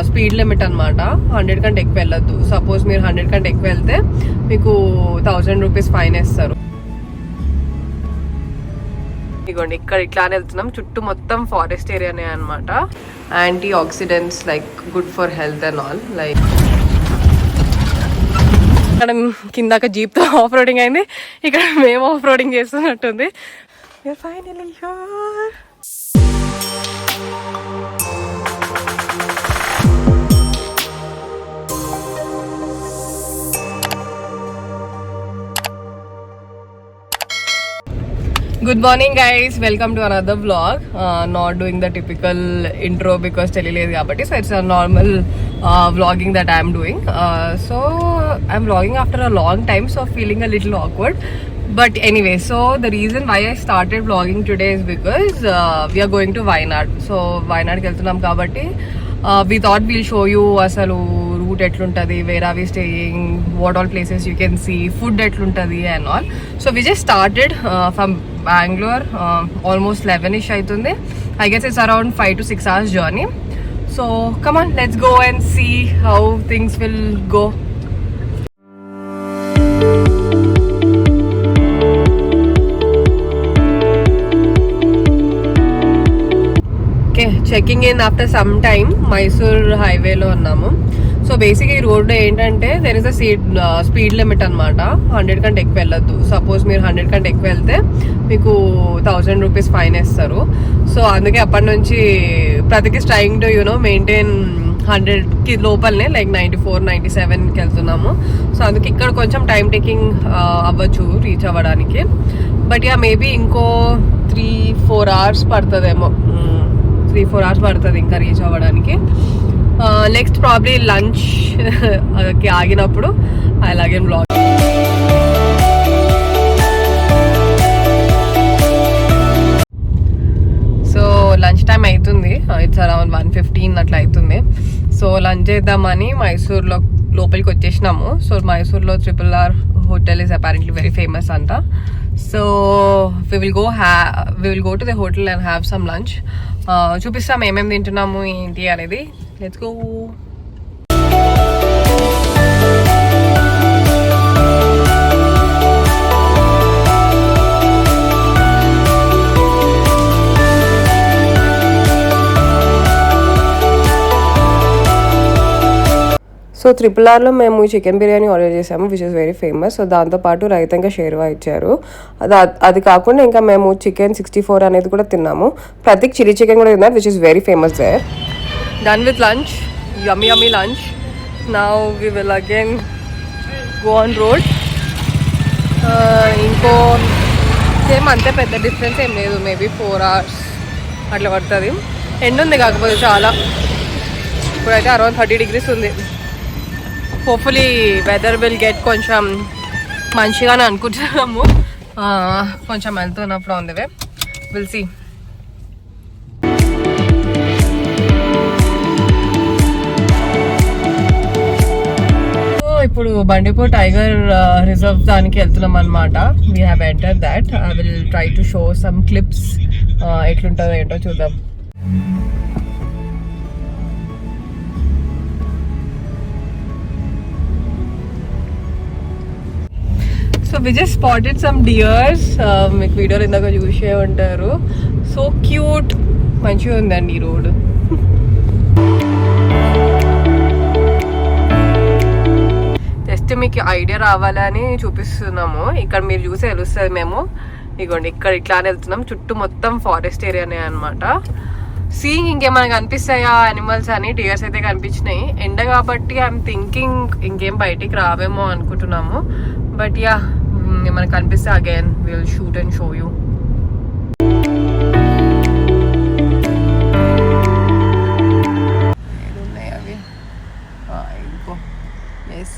Speed limit అనమాట. 100 కంటే ఎక్కువ వెళ్ళొద్దు. సపోజ్ మీరు 100 కంటే ఎక్కువ వెళ్తే మీకు 1000 రూపీస్ ఫైన్ వేస్తారు. ఇదిగోండి ఇక్కడ ఇట్లానే వెళ్తున్నాం. చుట్టూ మొత్తం ఫారెస్ట్ ఏరియానే అనమాట. Antioxidants like good for health and all. Like ఇక్కడ కిందాక జీప్ తో ఆఫ్ రోడింగ్ అయింది, ఇక్కడ మేము ఆఫ్ రోడింగ్ చేస్తున్నట్టుంది. Finally here. Good morning guys, welcome to another vlog. Not doing the typical intro because తెలియలేదు కాబట్టి, so it's a normal vlogging that I'm doing. So I'm vlogging after a long time, so feeling a little awkward. But anyway, so the reason why I started vlogging today is because we are going to Wayanad. So Wayanad కి వెళ్తున్నాం కాబట్టి we thought we'll show you అసలు route ఎట్లుంటది, where are we staying, what all places you can see, food ఎట్లుంటది and all. So we just started from Bangalore, almost 11ish aitundi. I guess it's around 5 to 6 hours journey. So come on, let's go and see how things will go. Checking in after some time. Mysore హైవేలో ఉన్నాము. So basic ఈ road ఏంటంటే there is a speed limit అనమాట. 100 కంటే ఎక్కువ వెళ్ళొద్దు. Suppose మీరు 100 కంటే ఎక్కువ వెళ్తే మీకు 1000 రూపీస్ ఫైన్ వేస్తారు. సో అందుకే అప్పటి నుంచి ప్రతికి ట్రైంగ్ టు యూనో మెయింటైన్ 100కి లోపలనే, లైక్ 94, 97కి వెళ్తున్నాము. సో అందుకే ఇక్కడ కొంచెం టైం టేకింగ్ అవ్వచ్చు రీచ్ అవ్వడానికి. బట్ యా మేబీ ఇంకో 3-4 hours పడుతుందేమో. 3-4 hours పడుతుంది ఇంకా రీచ్ అవ్వడానికి. నెక్స్ట్ ప్రాబ్లీ లంచ్ కి ఆగినప్పుడు అలాగే బ్లాగ్. సో లంచ్ టైం అవుతుంది. ఇట్స్ అరౌండ్ 1:15 అట్లా అవుతుంది. సో లంచ్ చేద్దామని మైసూర్లో లోపలికి వచ్చేసినాము. సో మైసూర్లో RRR hotel is apparently very famous అంట. So we will go to the hotel and have some lunch. చూపిస్తాం ఏమేమి తింటున్నాము ఏంటి అనేది. Let's go. సో RRRలో మేము చికెన్ బిర్యానీ ఆర్డర్ చేసాము, which is very famous. So దాంతోపాటు రైతంగా షేర్వా ఇచ్చారు. అది కాకుండా ఇంకా మేము చికెన్ 64 అనేది కూడా తిన్నాము. ప్రతిక్ చిల్లీ చికెన్ కూడా తిన్నారు, which is very famous there. Done with lunch, yummy lunch. Now we will again go on road. ఇంకో సేమ్ అంతే, పెద్ద డిఫరెన్స్ ఏం లేదు. మేబీ 4 hours అట్లా పడుతుంది. ఎండ ఉంది కాకపోతే చాలా. ఇప్పుడైతే అరౌండ్ 30 degrees ఉంది. హోప్ఫుల్లీ వెదర్ విల్ గెట్ కొంచెం మంచిగానే అనుకుంటున్నాము. కొంచెం వెళ్తున్నప్పుడు on the way will see. ఇప్పుడు బండిపూర్ టైగర్ రిజర్వ్ దానికి వెళ్తున్నాం అనమాట. We have enter that. I will try to show some clips. ఎట్లుంటుందో ఏంటో చూద్దాం. So we just spotted some deers. మీకు వీడియోలు ఇందాక చూసే ఉంటారు. సో క్యూట్, మంచిగా ఉందండి ఈ రోడ్. జస్ట్ మీకు ఐడియా రావాలని చూపిస్తున్నాము. ఇక్కడ మీరు చూసి తెలుస్తుంది. మేము ఇగోండి ఇక్కడ ఇట్లానే వెళ్తున్నాం. చుట్టూ మొత్తం ఫారెస్ట్ ఏరియానే అనమాట. సీయింగ్ ఇంకేమైనా కనిపిస్తాయా యానిమల్స్ అని. డియర్స్ అయితే కనిపించినాయి. ఎండ కాబట్టి ఐఎమ్ థింకింగ్ ఇంకేం బయటికి రావేమో అనుకుంటున్నాము. బట్ యా ఏమైనా కనిపిస్తే again will shoot and show you. ఏమున్నాయి అవి? ఇంకో yes.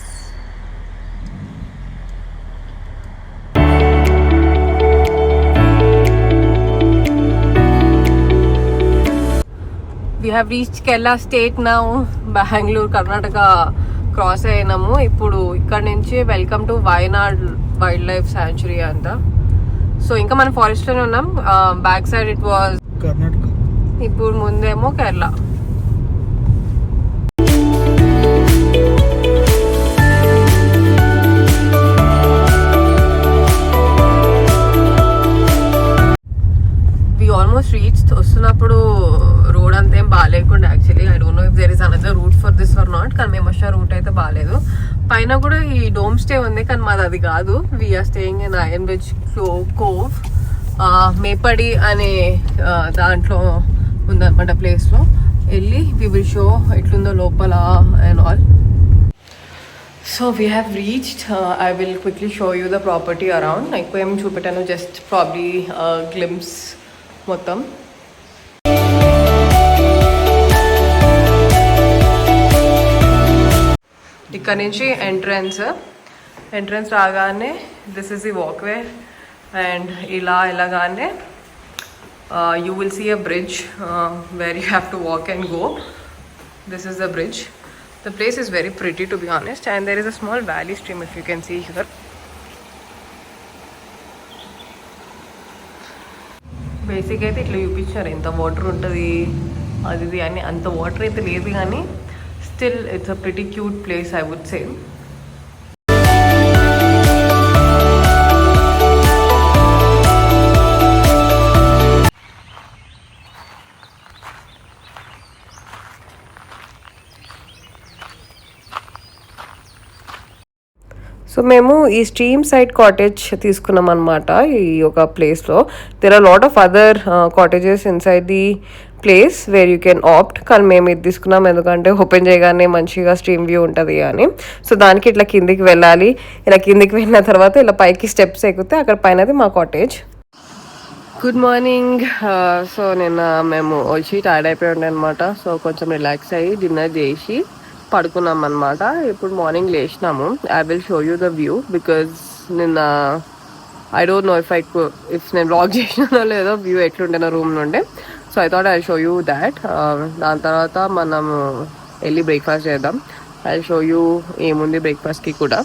We have reached Kerala state now. Bangalore, Karnataka cross అయినాము. ఇప్పుడు ఇక్కడ నుంచి welcome to Wayanad wildlife sanctuary అంట. సో ఇంకా మనం ఫారెస్ట్ లోనే ఉన్నాం. Back side it was Karnataka, ఇప్పుడు ముందేమో కేరళ. బాగాలేకుండా actually. I don't know if there is another route for this or not, కానీ మేము వచ్చే రూట్ అయితే బాగాలేదు. పైన కూడా ఈ డోమ్ స్టే ఉంది, కానీ మాది అది కాదు. We are staying in iron bridge cove, Meppadi అనే దాంట్లో ఉందన్నమాట ప్లేస్లో. వెళ్ళి వి విల్ షో ఎట్లుందో లోపల and all. So we have reached. I will quickly show you the property around. ఎక్కువ ఏం చూపెట్టాను, జస్ట్ ప్రాబ్లీ గ్లిమ్స్ మొత్తం. ఇక్కడ నుంచి ఎంట్రన్స్ రాగానే this is the walkway, and ఇలా వెళ్ళగానే you will see a bridge where you have to walk and go. This is the bridge. The place is very pretty, to be honest, and there is a small valley stream, if you can see here. Basic అయితే ఇట్లా చూపించారు ఎంత water ఉంటుంది అది అని. అంత water అయితే లేదు, కానీ still it's a pretty cute place, I would say. So మేము ఈ స్ట్రీమ్ సైడ్ కాటేజ్ తీసుకున్నాం అనమాట ఈ ఒక ప్లేస్లో. There are lot of other cottages inside the place where you can opt, కానీ మేము ఇది తీసుకున్నాం ఎందుకంటే ఓపెన్ చేయగానే మంచిగా స్ట్రీమ్ వ్యూ ఉంటుంది అని. సో దానికి ఇట్లా కిందికి వెళ్ళాలి. ఇలా కిందికి వెళ్ళిన తర్వాత ఇలా పైకి స్టెప్స్ ఎక్కితే అక్కడ పైనది మా కాటేజ్. Good morning. సో నిన్న మేము వచ్చి టైర్డ్ అయిపోయి ఉండే అనమాట. సో కొంచెం రిలాక్స్ అయ్యి డిన్నర్ చేసి పడుకున్నాం అనమాట. ఇప్పుడు మార్నింగ్ లేచినాము. I will show you the view because నిన్న ఐ డోంట్ నో ఇఫ్ నేను బ్లాగ్ చేసినానో లేదో వ్యూ ఎట్లుండే నా రూమ్ నుండి. So I thought I show you that. దాని తర్వాత మనము వెళ్ళి బ్రేక్ఫాస్ట్ చేద్దాం. ఐ షో యూ ఏముంది బ్రేక్ఫాస్ట్కి కూడా.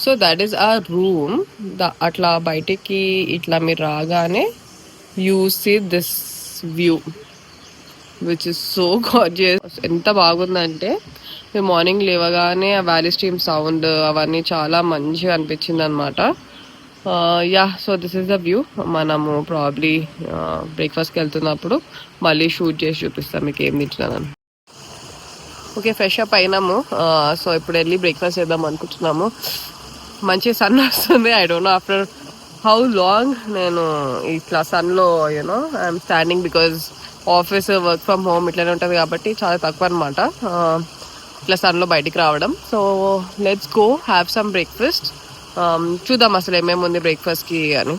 So that is a room. అట్లా బయటికి ఇట్లా మీరు రాగానే you see this view which is so gorgeous. ఎంత బాగుందంటే మేము మార్నింగ్ లేవగానే ఆ వ్యాలీ స్ట్రీమ్ సౌండ్ అవన్నీ చాలా మంచిగా అనిపించింది అనమాట. Yeah, so this is the view. మనము ప్రాబ్లీ బ్రేక్ఫాస్ట్కి వెళ్తున్నప్పుడు మళ్ళీ షూట్ చేసి చూపిస్తాం మీకు ఏం తింటున్నాను. ఓకే, ఫ్రెష్ అప్ అయినాము. సో ఇప్పుడు వెళ్ళి బ్రేక్ఫాస్ట్ చేద్దాం అనుకుంటున్నాము. మంచి సన్ వస్తుంది. I don't know after how long నేను ఇట్లా సన్లో you know I'm standing, because office work from home ఇట్లనే ఉంటుంది కాబట్టి చాలా తక్కువ అనమాట ఇట్లా సన్లో బయటికి రావడం. So let's go have some breakfast. చూద్దాం అసలు ఏమేమి ఉంది బ్రేక్ఫాస్ట్కి అని.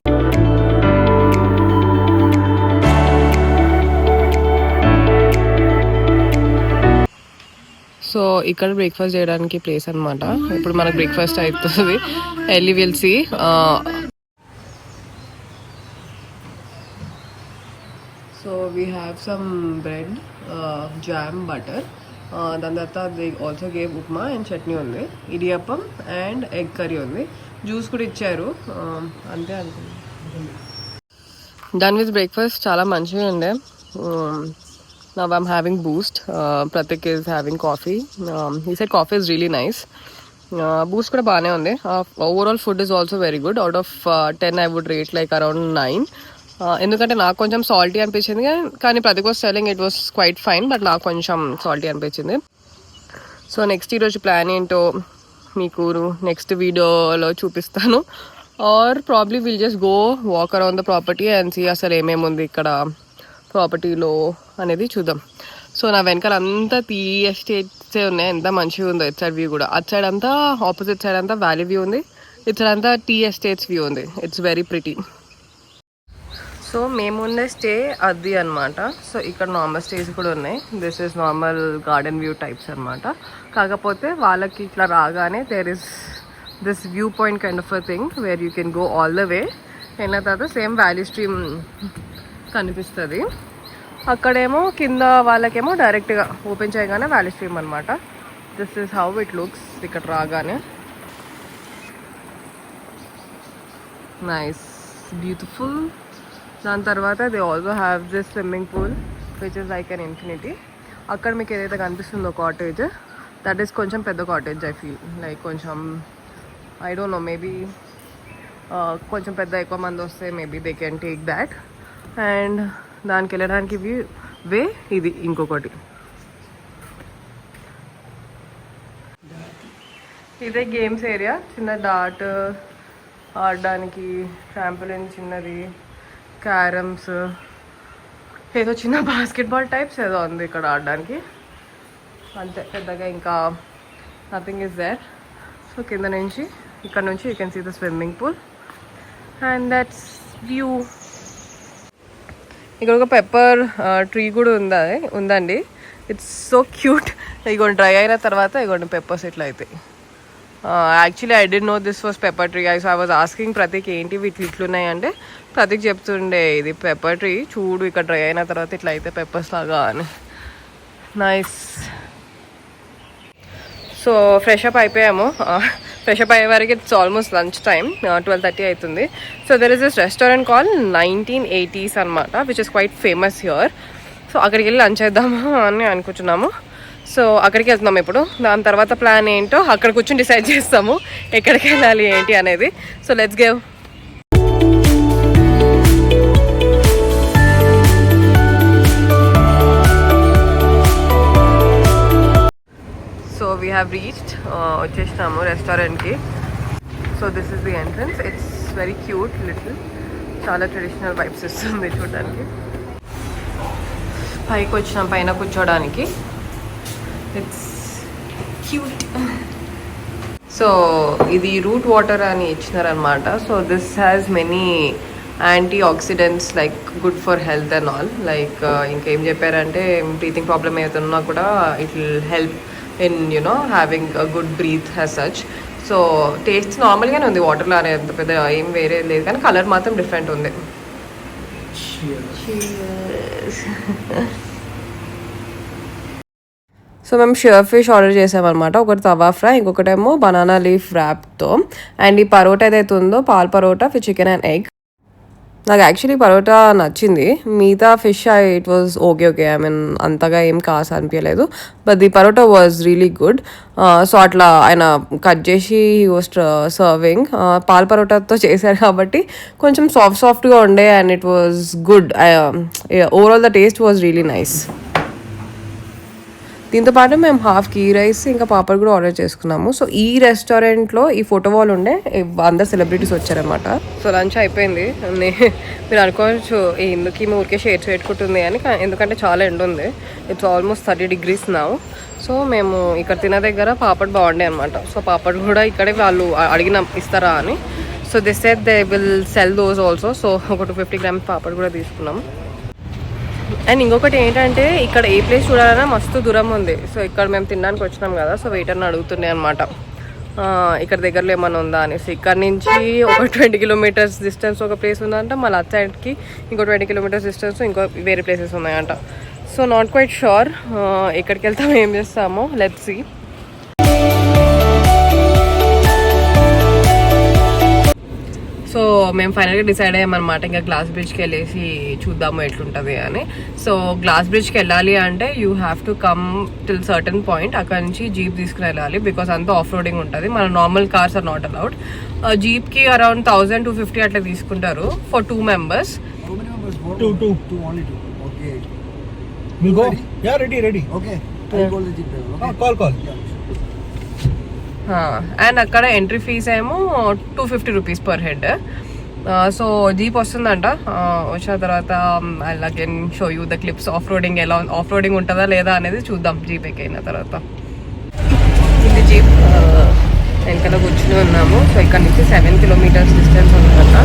సో ఇక్కడ బ్రేక్ఫాస్ట్ చేయడానికి ప్లేస్ అనమాట. ఇప్పుడు మనకు బ్రేక్ఫాస్ట్ అవుతుంది. వెళ్ళి will see. So we have some bread, jam, butter. దాని తర్వాత they also gave upma and chutney ఉంది. ఇడియప్పం అండ్ ఎగ్ కర్రీ ఉంది. జ్యూస్ కూడా ఇచ్చారు. అంతే అనుకుంది. Done with breakfast. చాలా మంచిగా ఉండే. Now I'm having Boost. Prateek is having coffee. ఈ side coffee is really nice. Boost కూడా బాగానే ఉంది. Overall food is also very good. Out of 10 I would rate like around 9. ఎందుకంటే నాకు కొంచెం సాల్టీ అనిపించింది, కానీ ప్రతి was selling it was quite fine, but నాకు కొంచెం సాల్టీ అనిపించింది. సో నెక్స్ట్ ఈరోజు ప్లాన్ ఏంటో మీకు నెక్స్ట్ వీడియోలో చూపిస్తాను. Or probably will just go walk around the property and see అసలు ఏమేమి ఉంది ఇక్కడ ప్రాపర్టీలో అనేది చూద్దాం. సో నా వెనకాల అంతా టీ ఎస్టేట్సే ఉన్నాయి. ఎంత మంచిగా ఉందో ఇట్ సైడ్ వ్యూ కూడా. అటు సైడ్ అంతా ఆపోజిట్ సైడ్ అంతా వ్యాలీ వ్యూ ఉంది. ఇటు సైడ్ అంతా టీ ఎస్టేట్స్ వ్యూ ఉంది. It's very pretty. సో మేముండే స్టే అది అనమాట. సో ఇక్కడ నార్మల్ స్టేస్ కూడా ఉన్నాయి. This is normal garden view types అనమాట. కాకపోతే వాళ్ళకి ఇట్లా రాగానే there is this view point kind of a thing where you can go all the way. అయిన తర్వాత సేమ్ వ్యాలీ స్ట్రీమ్ కనిపిస్తుంది. అక్కడేమో కింద వాళ్ళకేమో డైరెక్ట్గా ఓపెన్ చేయగానే వ్యాలీ స్ట్రీమ్ అనమాట. This is how it looks ఇక్కడ రాగానే. Nice, beautiful. దాని తర్వాత they also have this swimming pool which is like an infinity. అక్కడ మీకు ఏదైతే కనిపిస్తుందో కాటేజ్, దట్ ఈస్ కొంచెం పెద్ద కాటేజ్. ఐ ఫీల్ లైక్ కొంచెం ఐ డోంట్ నో, మేబీ కొంచెం పెద్ద ఎక్కువ మంది వస్తే maybe they can take that. And దానికి వెళ్ళడానికి వే, ఇది ఇంకొకటి. ఇదే గేమ్స్ ఏరియా, చిన్న డాట్ ఆడడానికి, ట్రాంపోలిన్ చిన్నది, క్యారమ్స్, ఏదో చిన్న బాస్కెట్బాల్ టైప్స్ ఏదో ఉంది ఇక్కడ ఆడడానికి, అంతే. పెద్దగా ఇంకా నథింగ్ ఇస్ దేర్. సో కింద నుంచి ఇక్కడ నుంచి you can see the swimming pool and that's view. ఇక్కడ ఒక పెప్పర్ ట్రీ కూడా ఉందండి. It's so cute. ఇగోండి డ్రై అయిన తర్వాత ఇగోండి పెప్పర్స్ ఇట్లా అవుతాయి. Actually I don't know this was pepper tree. I was asking Prateek ఏంటి వీటి ఇట్లున్నాయి అంటే ప్రతీక్ చెప్తుండే ఇది పెప్పర్ ట్రీ, చూడు ఇక్కడ డ్రై అయిన తర్వాత ఇట్లా అయితే పెప్పర్స్ లాగా అని. నైస్. సో ఫ్రెష్ అప్ అయిపోయాము. ఫ్రెష్ అప్ అయ్యే వరకు ఇట్స్ ఆల్మోస్ట్ లంచ్ టైమ్, 12:30 అవుతుంది. So there is this restaurant call 1980s అనమాట, which is quite famous here. So అక్కడికి వెళ్ళి లంచ్ చేద్దాము అని అనుకుంటున్నాము. సో అక్కడికి వెళ్తున్నాము ఇప్పుడు. దాని తర్వాత ప్లాన్ ఏంటో అక్కడ కూర్చొని డిసైడ్ చేస్తాము ఎక్కడికి వెళ్ళాలి ఏంటి అనేది. So let's go. So we have reached, వచ్చేసినాము రెస్టారెంట్కి. So this is the entrance. It's very cute little, చాలా ట్రెడిషనల్ వైబ్స్ ఇస్తుంది చూడడానికి. పైకి వచ్చినాం పైన కూర్చోడానికి. It's cute. సో ఇది రూట్ వాటర్ అని ఇచ్చినారనమాట. So this has many antioxidants like good for health and all. Like ఇంకేం చెప్పారంటే బ్రీతింగ్ ప్రాబ్లమ్ ఏదన్నా కూడా it will help in you know having a good breath as such. So taste నార్మల్గానే ఉంది, వాటర్లో అనే అంత పెద్ద ఏం వేరే లేదు, కానీ కలర్ మాత్రం డిఫరెంట్ ఉంది. సో మేము షియర్ ఫిష్ ఆర్డర్ చేసామన్నమాట. ఒకటి తవా ఫ్రై, ఇంకొకటేమో బనానా లీఫ్ ర్యాప్తో. అండ్ ఈ పరోటా ఏదైతే ఉందో పాల్ parotta with chicken and egg. నాకు యాక్చువల్లీ పరోటా నచ్చింది, మిగతా fish it was okay. I mean అంతగా ఏం కాస్ అనిపించలేదు, but the parotta was really good. So అట్లా ఆయన కట్ చేసి వాజ్ సర్వింగ్. పాల్ పరోటాతో చేశారు కాబట్టి కొంచెం సాఫ్ట్గా ఉండే and it was good. Overall the taste was really nice. దీంతో పాటు మేము హాఫ్ గీ రైస్ ఇంకా పాపడ్ కూడా ఆర్డర్ చేసుకున్నాము. సో ఈ రెస్టారెంట్లో ఈ ఫోటో వాల్ ఉండే అందరు సెలబ్రిటీస్ వచ్చారనమాట. సో లంచ్ అయిపోయింది. మీరు అనుకోవచ్చు ఎందుకు ఈమె ఊరికే షేర్స్ పెట్టుకుంటుంది అని, ఎందుకంటే చాలా ఎండ ఉంది. It's almost 30 degrees now. So మేము ఇక్కడ తిన దగ్గర పాపడ్ బాగుండే అనమాట. సో పాపడ్ కూడా ఇక్కడే వాళ్ళు అడిగిన ఇస్తారా అని. So this said they will sell those also. So ఒక 250 grams పాపడ్ కూడా తీసుకున్నాము. అండ్ ఇంకొకటి ఏంటంటే ఇక్కడ ఏ ప్లేస్ చూడాలన్నా మస్తు దూరం ఉంది. సో ఇక్కడ మేము తినడానికి వచ్చినాం కదా, సో వెయిటర్ని అడుగుతుండే అనమాట ఇక్కడ దగ్గరలో ఏమైనా ఉందా అనేసి. ఇక్కడ నుంచి ఒక 20 kilometers డిస్టెన్స్ ఒక ప్లేస్ ఉందంట, మళ్ళీ అట్ సైడ్కి ఇంకో 20 kilometers డిస్టెన్స్ ఇంకో వేరే ప్లేసెస్ ఉన్నాయంట. సో నాట్ క్వైట్ షూర్ ఎక్కడికి వెళ్తామో ఏం చేస్తామో, లెట్స్ సీ. సో మేము ఫైనల్గా డిసైడ్ అయ్యామన్నమాట ఇంకా గ్లాస్ బ్రిడ్జ్కి వెళ్ళేసి చూద్దాము ఎట్లుంటుంది అని. సో గ్లాస్ బ్రిడ్జ్కి వెళ్ళాలి అంటే you have to come till certain point, అక్కడ నుంచి జీప్ తీసుకుని వెళ్ళాలి బికాస్ అంతా ఆఫ్ రోడింగ్ ఉంటుంది. మన normal cars are not allowed. జీప్కి అరౌండ్ 1,250 అట్లా తీసుకుంటారు ఫర్ 2 members. అండ్ అక్కడ ఎంట్రీ ఫీజ్ ఏమో 250 rupees per head. So jeep వస్తుందంట. వచ్చిన తర్వాత I again show you the clips. Off roading ఎలా ఆఫ్ రోడింగ్ ఉంటుందా లేదా అనేది చూద్దాం జీప్ ఎక్కైన తర్వాత. ఇది జీప్ వెనకాల కూర్చుని ఉన్నాము. సో ఇక్కడ నుంచి 7 kilometers డిస్టెన్స్ ఉందంట.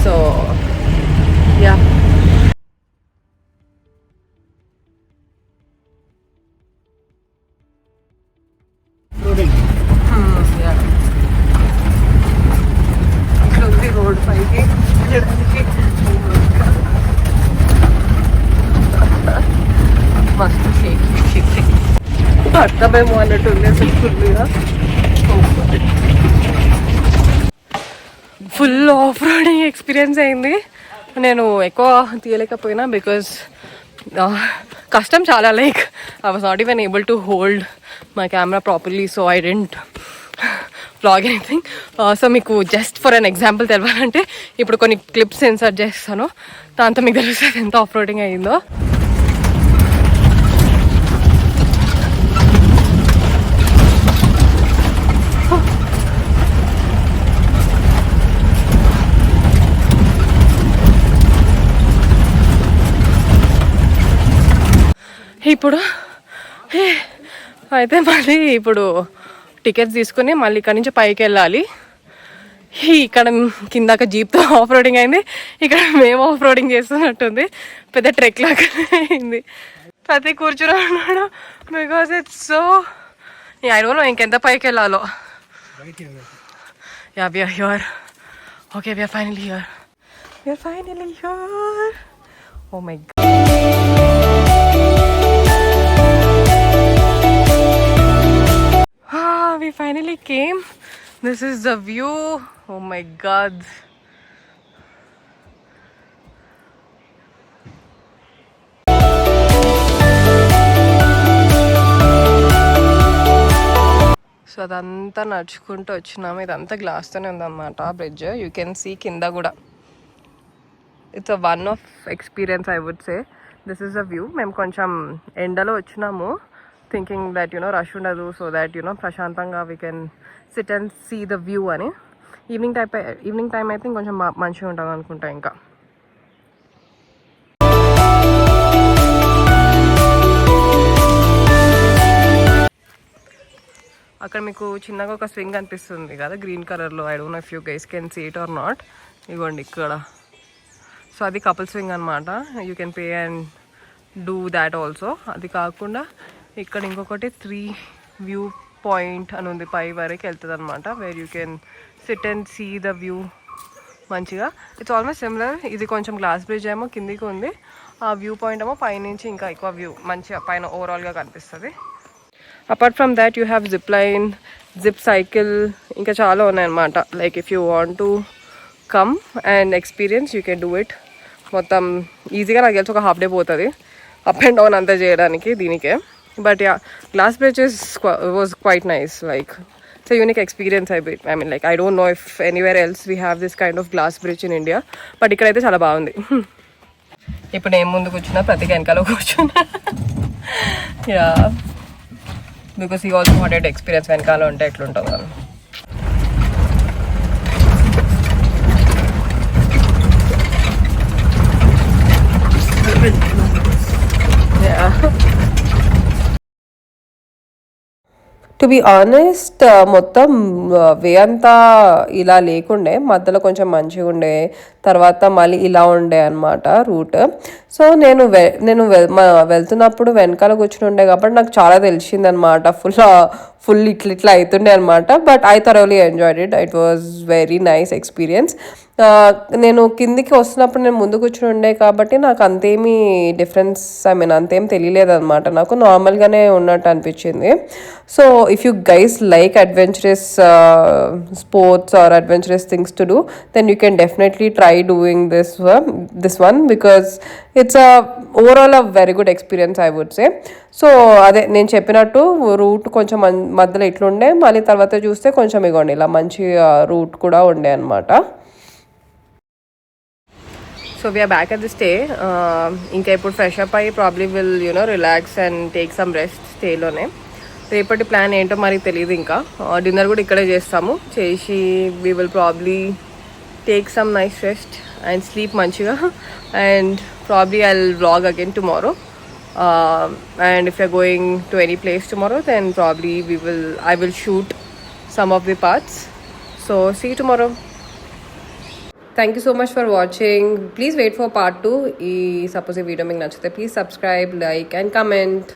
సో యా, రోడ్ పైకి మస్తు షేక్ అర్థమేమో అన్నట్టు ఉంది అసలు. ఫుల్ ఆఫ్ రోడింగ్ ఎక్స్పీరియన్స్ అయింది. నేను ఎక్కువ తీయలేకపోయినా బికాజ్ కష్టం చాలా. Like I was not even able to hold my camera properly. So I didn't vlog anything. So మీకు జస్ట్ ఫర్ అన్ ఎగ్జాంపుల్ తెలవాలంటే ఇప్పుడు కొన్ని క్లిప్స్ ఇన్సర్ట్ చేస్తాను, దాంతో మీకు తెలుస్తుంది ఎంత ఆఫ్ రోడింగ్ అయ్యిందో. ఇప్పుడు అయితే మళ్ళీ ఇప్పుడు టికెట్స్ తీసుకుని మళ్ళీ ఇక్కడ నుంచి పైకి వెళ్ళాలి. ఇక్కడ కిందాక జీప్తో ఆఫ్ రోడింగ్ అయింది, ఇక్కడ మేము ఆఫ్ రోడింగ్ చేస్తున్నట్టుంది, పెద్ద ట్రెక్ లాగా అయింది. ప్రతి కూర్చుని ఉన్నాడు because it's so I don't know ఇంకెంత పైకి వెళ్ళాలో. Yeah we are here. Okay we are finally here. We are finally here. Oh my god. We finally came. This is the view. Oh my god. So అదంతా నడుచుకుంటూ వచ్చినాము. ఇదంతా గ్లాస్తోనే ఉందన్నమాట bridge. You can see కింద కూడా. It's a one of experience I would say. This is a view. మేము కొంచెం ఎండలో వచ్చినాము, థింకింగ్ దట్ రష్ ఉండదు, సో దట్ ప్రశాంతంగా we can sit and see the view అని. ఈవినింగ్ టైం అయితే ఇంకొంచెం మంచిగా ఉంటుంది అనుకుంటా. ఇంకా అక్కడ మీకు చిన్నగా ఒక స్వింగ్ అనిపిస్తుంది కదా గ్రీన్ కలర్లో. I don't know if you guys can see it or not. ఇగోండి ఇక్కడ. సో అది కపుల్ స్వింగ్ అనమాట. You can pay and do that also. అది కాకుండా ఇక్కడ ఇంకొకటి 3 వ్యూ పాయింట్ అని ఉంది, పై వరకు వెళ్తుంది అనమాట, where you can sit and see the view మంచిగా. It's almost similar. ఇది కొంచెం గ్లాస్ బ్రిడ్జ్ ఏమో కిందికి ఉంది, ఆ వ్యూ పాయింట్ ఏమో పైనుంచి ఇంకా ఎక్కువ వ్యూ మంచిగా పైన ఓవరాల్గా కనిపిస్తుంది. Apart from that you have zip line, zip cycle, ఇంకా చాలా ఉన్నాయన్నమాట. Like if you want to come and experience you can do it. మొత్తం ఈజీగా నాకు తెలిసి ఒక హాఫ్ డే పోతుంది అప్ అండ్ డౌన్ అంతా చేయడానికి దీనికే. But yeah, glass bridge was quite nice. Like, it's a unique experience. I mean, like, I don't know if anywhere else we have this kind of glass bridge in India. But ikkadaithe chaala baagundi. Ippudu em mundu kuchuna prati venkalo kuchuna. Yeah, because he also wanted to experience venkalo unte etluntada. Yeah. To be honest మొత్తం way అంతా ఇలా లేకుండే, మధ్యలో కొంచెం మంచిగా ఉండే, తర్వాత మళ్ళీ ఇలా ఉండే అనమాట రూట్. సో నేను వెళ్తున్నప్పుడు వెనకాల కూర్చుని ఉండే కాబట్టి నాకు చాలా తెలిసింది అనమాట. ఫుల్ ఇట్లా అవుతుండే అనమాట. But I thoroughly enjoyed it. It was very nice experience. నేను కిందికి వస్తున్నప్పుడు నేను ముందు కూర్చుని ఉండే కాబట్టి నాకు అంతేమీ డిఫరెన్స్ అంతేం తెలియలేదు అనమాట. నాకు నార్మల్గానే ఉన్నట్టు అనిపించింది. So if you guys like adventurous sports or adventurous things to do, then you can definitely try doing this one because it's overall a very good experience I would say. So అదే నేను చెప్పినట్టు route కొంచెం మధ్యలో ఇట్లుండే, మళ్ళీ తర్వాత చూస్తే కొంచెం ఇగోండి ఇలా మంచి రూట్ కూడా ఉండే అనమాట. So we're back at the stay. ఇంకా ఇప్పుడు ఫ్రెష్ అప్ అయ్యి probably will relax and take some rest స్టేలోనే. రేపటి ప్లాన్ ఏంటో మరి తెలియదు. ఇంకా డిన్నర్ కూడా ఇక్కడే చేస్తాము. చేసి we will probably take some nice rest and sleep మంచిగా. And probably I will vlog again tomorrow. And if you're going to any place tomorrow, then probably I will shoot some of the parts. So see you tomorrow. Thank you so much for watching. Please wait for part 2. Suppose if video మీకు నచ్చితే please subscribe, like and comment.